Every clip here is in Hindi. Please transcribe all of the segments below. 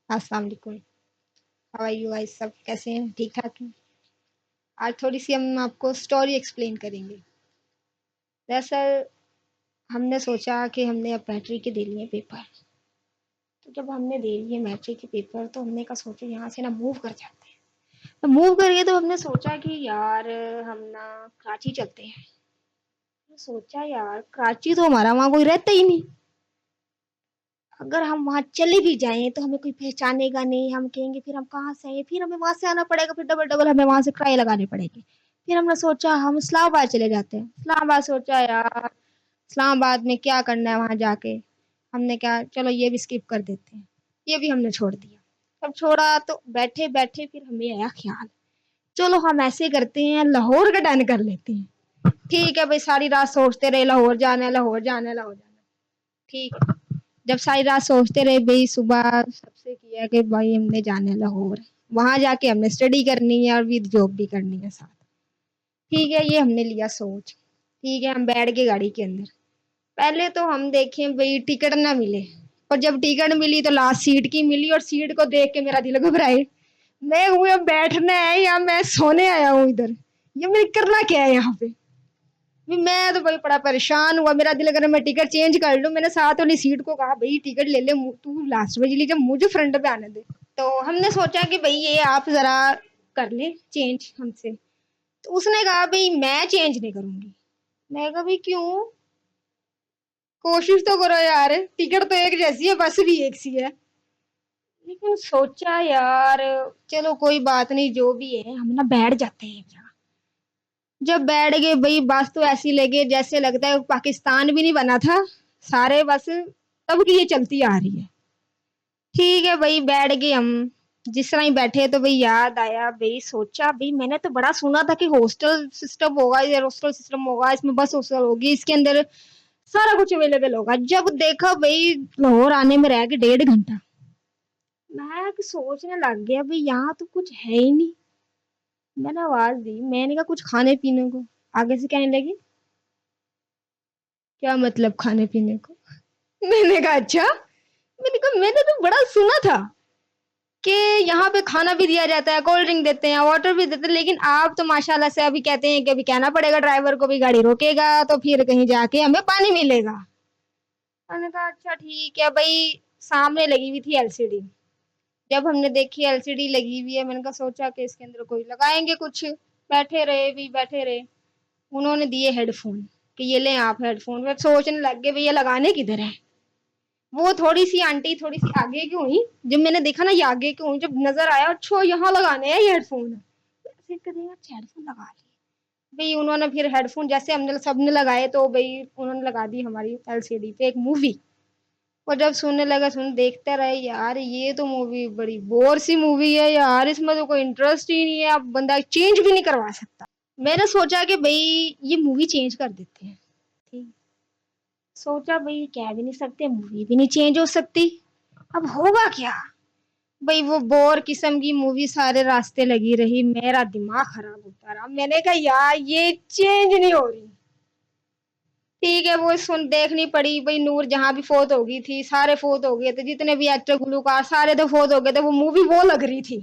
अस्सलाम वालेकुम। How are you guys? सब कैसे हैं? ठीक ठाक हैं? आज थोड़ी सी हम आपको स्टोरी एक्सप्लेन करेंगे। दरअसल हमने सोचा कि हमने अब मैट्रिक के दे लिए पेपर। तो जब हमने दे लिए मैट्रिक के पेपर तो हमने कहा सोचा यहाँ से ना मूव कर जाते हैं। तो मूव करके तो हमने सोचा कि यार हम ना कराची चलते हैं। तो सोचा यार कराची तो हमारा वहाँ कोई रहता ही नहीं। अगर हम वहाँ चले भी जाएं तो हमें कोई पहचानेगा नहीं, हम कहेंगे फिर हम कहाँ से आए, फिर हमें वहां से आना पड़ेगा, फिर डबल डबल हमें वहां से किराए लगाने पड़ेंगे। फिर हमने सोचा हम इस्लामाबाद चले जाते हैं। इस्लामाबाद सोचा यार इस्लामाबाद में क्या करना है वहां जाके। हमने कहा चलो ये भी स्किप कर देते हैं। ये भी हमने छोड़ दिया। जब छोड़ा तो बैठे बैठे फिर हमें आया ख्याल, चलो हम ऐसे करते हैं लाहौर का डन कर लेते हैं। ठीक है भाई, सारी रात सोचते रहे लाहौर जाना है, लाहौर जाना है, लाहौर जाना है। ठीक है, जब सारी रात सोचते रहे भाई, सुबह सबसे किया कि भाई हमने जाना है लाहौर, वहां जाके हमने स्टडी करनी है और विद जॉब भी करनी है साथ। ठीक है, ये हमने लिया सोच। ठीक है, हम बैठ गए गाड़ी के अंदर। पहले तो हम देखें भाई टिकट ना मिले, और जब टिकट मिली तो लास्ट सीट की मिली, और सीट को देख के मेरा दिल घबराए। मैं हूँ अब बैठना है या मैं सोने आया हूँ इधर, ये मैं करना क्या है यहाँ पे। मैं तो भाई बड़ा परेशान हुआ, मेरा दिल कर मैं टिकट चेंज कर लूं। मैंने साथ वाली सीट को कहा भाई टिकट ले ले, तू लास्ट में लीजिए, मुझे फ्रंट पे आने दे। तो हमने सोचा कि भाई ये आप जरा कर ले चेंज हमसे। तो उसने कहा भाई मैं चेंज नहीं करूंगी। मैं कहा भाई क्यों? कोशिश तो करो यार, टिकट तो एक जैसी है, बस भी एक सी है। लेकिन सोचा यार चलो कोई बात नहीं, जो भी है हम ना बैठ जाते हैं। जब बैठ गए भाई, बस तो ऐसी लगे जैसे लगता है पाकिस्तान भी नहीं बना था। सारे बस तब की ये चलती आ रही है। ठीक है भाई, बैठ गए हम। जिस तरह ही बैठे तो भाई याद आया, भाई सोचा भाई मैंने तो बड़ा सुना था कि हॉस्टल सिस्टम होगा, ये हॉस्टल सिस्टम होगा, इसमें बस हॉस्टल होगी, इसके अंदर सारा कुछ अवेलेबल होगा। जब देखा भाई लाहौर आने में रह गए 1.5 घंटा। मैं सोचने लग गया भाई यहाँ तो कुछ है ही नहीं। मैंने आवाज दी, मैंने कहा कुछ खाने पीने को। आगे से कहने लगी क्या मतलब खाने पीने को? मैंने कहा अच्छा। मैंने कहा मैंने तो बड़ा सुना था कि यहाँ पे खाना भी दिया जाता है, कोल्ड ड्रिंक देते हैं, वाटर भी देते हैं, लेकिन आप तो माशाल्लाह से अभी कहते हैं कि अभी कहना पड़ेगा ड्राइवर को भी, गाड़ी रोकेगा तो फिर कहीं जाके हमें पानी मिलेगा। मैंने कहा अच्छा ठीक है भाई। सामने लगी हुई थी एलसीडी। जब हमने देखी एलसीडी लगी हुई है, मैंने कहा सोचा कि इसके अंदर कोई लगाएंगे कुछ। बैठे रहे भी बैठे रहे। उन्होंने दिए हेडफोन कि ये लें आप हेडफोन। मैं सोचने लग गए भैया लगाने किधर है। वो थोड़ी सी आंटी थोड़ी सी आगे की हुई। जब मैंने देखा ना ये आगे की हुई, जब नजर आया अच्छा यहाँ लगाने हैं ये हेडफोन, ऐसे करेंगे अच्छा हेडफोन लगा लिए। भाई उन्होंने फिर हेडफोन जैसे हमने सबने लगाए तो भाई उन्होंने लगा दी हमारी एलसीडी पे एक मूवी। और जब सुनने लगा, सुन देखते रहे यार, ये तो मूवी बड़ी बोर सी मूवी है यार, इसमें तो कोई इंटरेस्ट ही नहीं है, अब बंदा चेंज भी नहीं करवा सकता। मैंने सोचा कि भाई ये मूवी चेंज कर देते हैं। ठीक, सोचा भाई कह भी नहीं सकते, मूवी भी नहीं चेंज हो सकती। अब होगा क्या? भाई वो बोर किस्म की मूवी सारे रास्ते लगी रही, मेरा दिमाग खराब होता रहा। मैंने कहा यार ये चेंज नहीं हो रही। ठीक है, वो सुन देखनी पड़ी भाई। नूर जहां भी फोत हो गई थी, सारे फोत हो गए थे, जितने भी एक्टर गुलूकार सारे तो फोत हो गए थे, वो मूवी वो लग रही थी।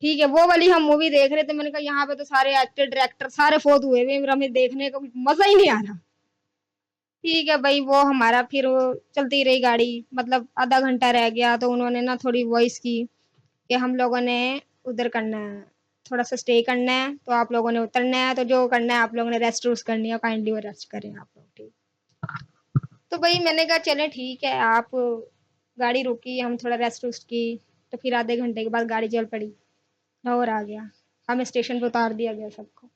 ठीक है, वो वाली हम मूवी देख रहे थे। मैंने कहा यहाँ पे तो सारे एक्टर डायरेक्टर सारे फोत हुए हुए, हमें देखने का मजा ही नहीं आ रहा। ठीक है भाई, वो हमारा फिर वो चलती रही गाड़ी। मतलब आधा घंटा रह गया तो उन्होंने ना थोड़ी वॉइस की कि हम लोगों ने उधर करना है, थोड़ा सा स्टे करना है, तो आप लोगों ने उतरना है, तो जो करना है आप लोगों ने रेस्ट रूस्ट करनी है, काइंडली वो रेस्ट करें आप लोग। ठीक, तो भाई मैंने कहा चले ठीक है, आप गाड़ी रुकी, हम थोड़ा रेस्ट रूस्ट की। तो फिर आधे घंटे के बाद गाड़ी चल पड़ी। लाहौर आ गया, हमें स्टेशन पे उतार दिया गया सबको।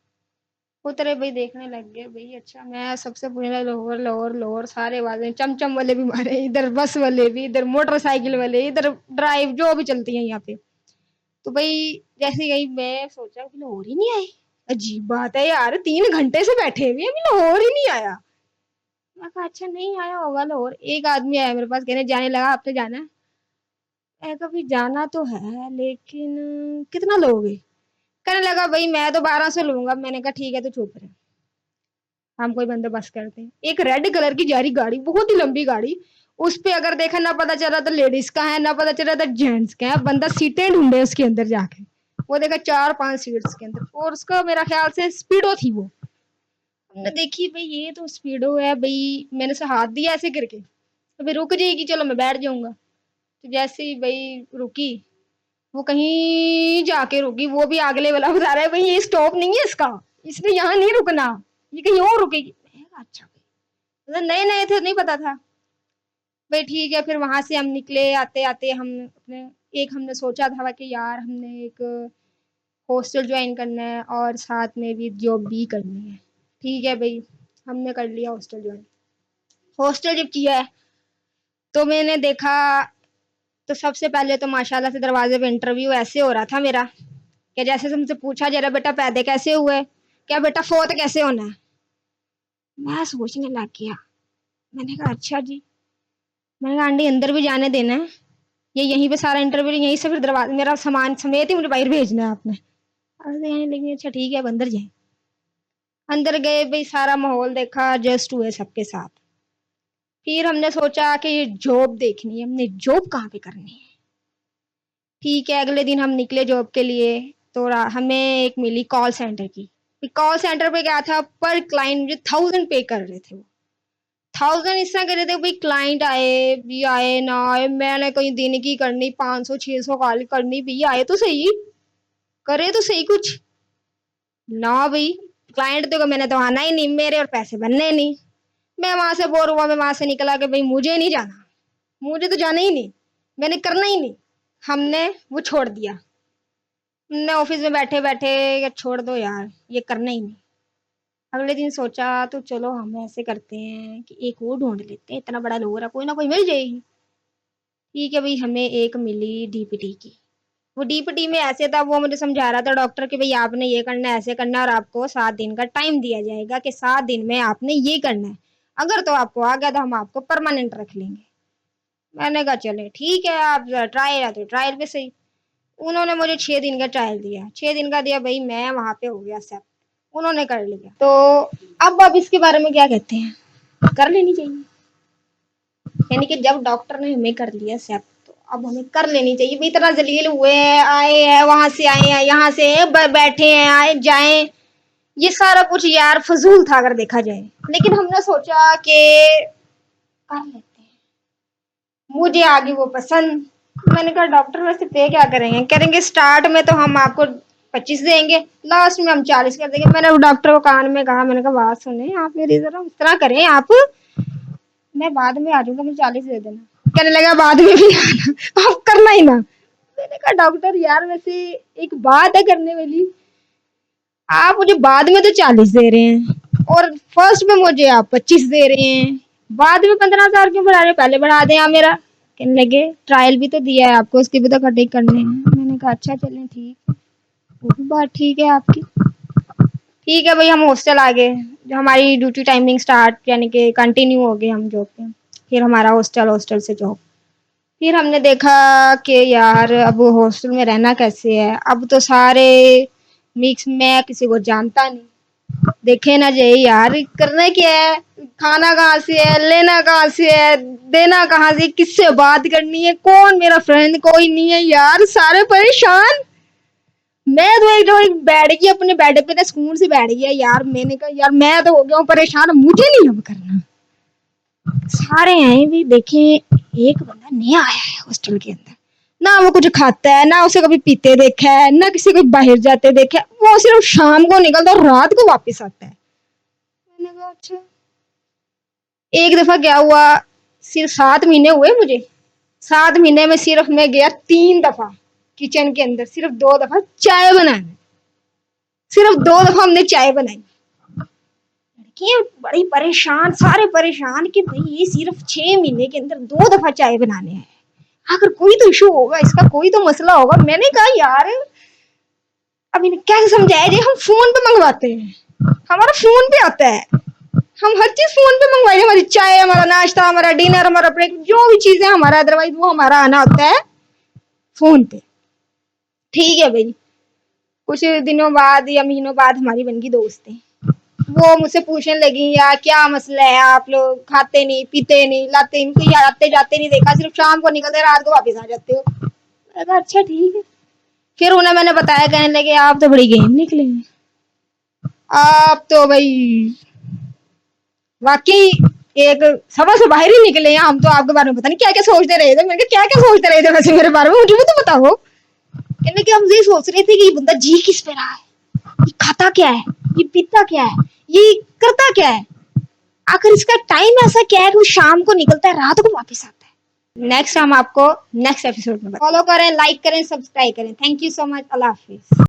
उतरे भाई, देखने लग गए भाई। अच्छा, मैं सबसे पहले लाहौर लाहौर लाहौर सारे वाले चमचम वाले भी मारे, इधर बस वाले भी, इधर मोटरसाइकिल वाले, इधर ड्राइव जो भी चलती है यहाँ पे। तो भाई जैसे गई, मैं सोचा कि लाहौर ही नहीं आए। अजीब बात है यार, 3 घंटे से बैठे हुए अभी लाहौर ही नहीं आया। मैं कहा अच्छा नहीं आया होगा लाहौर। एक आदमी आया मेरे पास, कहने जाने लगा आपने जाना है? मैं कहा भाई जाना तो है लेकिन कितना लोगे? कहने लगा भाई मैं तो 1200 लूंगा। मैंने कहा ठीक है तो चुप रहे, हम कोई बंदोबस्त करते हैं। एक रेड कलर की जा रही गाड़ी, बहुत ही लंबी गाड़ी, उस पे अगर देखा ना पता चला तो लेडीज का है, ना पता चला तो जेंट्स का है। बंदा सीटें ढूंढे उसके अंदर जाके। वो देखा 4-5 सीट्स के अंदर, और उसका मेरा ख्याल से स्पीडो थी वो। हमने देखी भाई ये तो स्पीडो है भाई, मैंने से हाथ दिया ऐसे करके, अभी रुक जाएगी चलो मैं बैठ जाऊंगा। तो जैसे ही भाई रुकी, वो कहीं जाके रुकी, वो भी अगले वाला बता रहा है भाई ये स्टॉप नहीं है इसका, इसने यहाँ नहीं रुकना, ये कहीं और रुकेगी। मैंने कहा, अच्छा भाई, नए नए थे नहीं पता था भाई। ठीक है, फिर वहां से हम निकले, आते आते हम अपने, एक हमने सोचा था कि यार हमने एक हॉस्टल ज्वाइन करना है और साथ में भी जॉब भी करनी है। ठीक है भाई, हमने कर लिया हॉस्टल ज्वाइन। हॉस्टल जब किया है तो मैंने देखा, तो सबसे पहले तो माशाल्लाह से दरवाजे पे इंटरव्यू ऐसे हो रहा था मेरा कि जैसे तुमसे पूछा जरा बेटा पैदे कैसे हुए, क्या बेटा फोर्थ कैसे होना है। मैं सोचने लग गया, मैंने कहा अच्छा जी, मैंने कहा आंटी अंदर भी जाने देना है, ये यहीं पे सारा इंटरव्यू यहीं से फिर दरवाजा मेरा सामान समेत ही मुझे बाहर भेजना है आपने। अरे लेकिन अच्छा ठीक है अब अंदर जाए। अंदर गए भाई, सारा माहौल देखा, एडजस्ट हुए सबके साथ। फिर हमने सोचा कि ये जॉब देखनी है, हमने जॉब कहाँ पे करनी है। ठीक है, अगले दिन हम निकले जॉब के लिए। तो हमें एक मिली कॉल सेंटर की। कॉल सेंटर पे क्या था, पर क्लाइंट मुझे 1000 पे कर रहे थे वो। 1000 इस तरह कर रहे थे भाई, क्लाइंट आए भी आए ना आए, मैंने कहीं दिन की करनी 500-600 कॉल करनी, भी आए तो सही, करे तो सही कुछ ना भाई। क्लाइंट तो मैंने तो आना ही नहीं, मेरे और पैसे बनने नहीं। मैं वहां से बोर हुआ, मैं वहां से निकला कि भाई मुझे नहीं जाना, मुझे तो जाना ही नहीं, मैंने करना ही नहीं। हमने वो छोड़ दिया। हमने ऑफिस में बैठे बैठे छोड़ दो यार, ये करना ही नहीं। अगले दिन सोचा तो चलो हम ऐसे करते हैं कि एक और ढूंढ लेते हैं, इतना बड़ा लोग रहा, कोई ना कोई मिल जाएगी। ठीक है भाई, हमें एक मिली डीपीटी की। वो डीपीटी में ऐसे था, वो मुझे समझा रहा था डॉक्टर कि भाई आपने ये करना है, ऐसे करना है, और आपको 7 दिन का टाइम दिया जाएगा कि 7 दिन में आपने ये करना है। अगर तो आपको आ गया तो हम आपको परमानेंट रख लेंगे। मैंने कहा चले ठीक है, आप ट्रायल है तो ट्रायल पे सही। उन्होंने मुझे 6 दिन का ट्रायल दिया, 6 दिन का दिया भाई, मैं वहां पे हो गया सब, उन्होंने कर लिया। तो अब इसके बारे में क्या कहते हैं, कर लेनी चाहिए। यानी कि जब डॉक्टर ने हमें कर लिया सेट, तो अब हमें कर लेनी चाहिए भाई। इतना जलील हुए हैं, आए हैं वहां से, आए हैं यहाँ से, बैठे हैं, आए जाए, ये सारा कुछ यार फजूल था अगर देखा जाए। लेकिन हमने सोचा कि कर लेते हैं, मुझे आगे वो पसंद। मैंने कहा डॉक्टर वैसे पे क्या करेंगे, करेंगे स्टार्ट में तो हम आपको 25 देंगे, लास्ट में हम 40 कर देंगे। मैंने डॉक्टर को कान में कहा, मैंने कहा बात सुने आप मेरी, जरा इस तरह करें आप, मैं बाद में आ जाऊंगा, मुझे 40 दे देना। कहने लगा बाद में भी आना, आप करना ही ना। मैंने कहा डॉक्टर यार वैसे एक बात है करने वाली, आप मुझे बाद में तो 40 दे रहे हैं और फर्स्ट में मुझे आप 25 दे रहे हैं, बाद में 15,000 क्यों बढ़ा रहे, पहले बढ़ा दें आप मेरा। कहने लगे ट्रायल भी तो दिया है आपको, उसकी भी तो कटिंग करनी है। मैंने कहा अच्छा चलें ठीक, वो भी बात ठीक है आपकी। ठीक है भाई, हम हॉस्टल आ गए, जो हमारी ड्यूटी टाइमिंग स्टार्ट यानी कि कंटिन्यू हो गई, हम जॉब पे। फिर हमारा हॉस्टल, हॉस्टल से जॉब। फिर हमने देखा कि यार अब हॉस्टल में रहना कैसे है, अब तो सारे मिक्स, मैं किसी को जानता नहीं, देखे ना जाए यार, करना क्या है, खाना कहाँ से है, लेना कहाँ से है, देना कहाँ से, किससे बात करनी है, कौन मेरा फ्रेंड, कोई नहीं है यार, सारे परेशान। मैं तो एक बैठ गई अपने बेड पे, सुकून से बैठ गया यार। मैंने कहा यार मैं तो हो गया हूँ परेशान, मुझे नहीं अब करना। सारे आए भी देखे, एक बंदा नया आया है हॉस्टल के अंदर, ना वो कुछ खाता है, ना उसे कभी पीते देखा है, ना किसी को बाहर जाते देखा है, वो सिर्फ शाम को निकलता और रात को वापस आता है। मैंने कहा अच्छा। एक दफा क्या हुआ, सिर्फ 7 महीने हुए मुझे, 7 महीने में सिर्फ मैं गया 3 दफा किचन के अंदर, सिर्फ 2 दफा चाय बनाने, सिर्फ 2 दफा हमने चाय बनाई। लड़कियां बड़ी परेशान, सारे परेशान कि भाई ये सिर्फ 6 महीने के अंदर 2 दफा चाय बनाने हैं, अगर कोई तो इशू होगा, इसका कोई तो मसला होगा। मैंने कहा यार अब इन्हें कैसे समझाया जाए, हम फोन पे मंगवाते हैं, हमारा फोन पे आता है, हम हर चीज फोन पे मंगवाए, हमारी चाय, हमारा नाश्ता, हमारा डिनर, हमारा ब्रेक, जो भी चीजें हमारा, अदरवाइज वो हमारा आना होता है फोन पे। ठीक है भाई, कुछ दिनों बाद या महीनों बाद हमारी बन गई दोस्ती। वो मुझसे पूछने लगी यार क्या मसला है, आप लोग खाते नहीं पीते नहीं लाते इनको यार आते जाते नहीं देखा, सिर्फ शाम को निकलते रात को वापस आ जाते हो। मैंने कहा अच्छा ठीक है। फिर उन्हें मैंने बताया, कहने लगे आप तो बड़ी गेम निकले हैं, आप तो भाई वाकई एक समझ से बाहर ही निकले हैं, हम तो आपके बारे में पता नहीं क्या क्या सोचते रहे थे। मैंने कहा क्या क्या सोचते रहे थे वैसे मेरे बारे में, मुझे भी तो बताओ। कहने कि हम ये सोच रहे थे कि ये बंदा जी किस पे रहा है, ये खाता क्या है, ये पीता क्या है, ये करता क्या है, आखिर इसका टाइम ऐसा क्या है कि वो शाम को निकलता है रात को वापस आता है। नेक्स्ट हम आपको नेक्स्ट एपिसोड में फॉलो करें, लाइक करें, सब्सक्राइब करें। Thank you so much. Allah Hafiz.